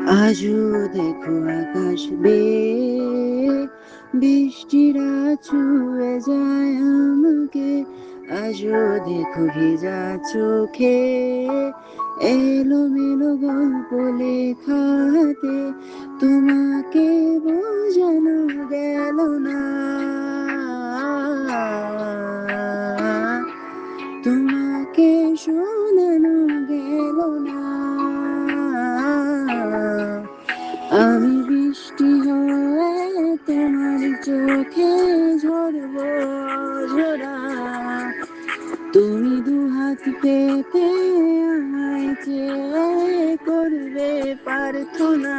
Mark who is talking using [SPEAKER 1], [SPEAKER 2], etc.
[SPEAKER 1] আজও দেখো আকাশ বেয়ে বৃষ্টিরা ছুঁয়ে যায় আমাকে। আজও দেখো ভেজা চোখে এলোমেলো গল্প লেখাতে। তোমাকে বোঝানো গেল না, তোমাকে শোনানো গেল না। আমি বৃষ্টি হয়ে তোমার চোখে ঝরবো ঝরা। তুমি দুহাত পেতে আমায় চেয়ে করবে প্রার্থনা।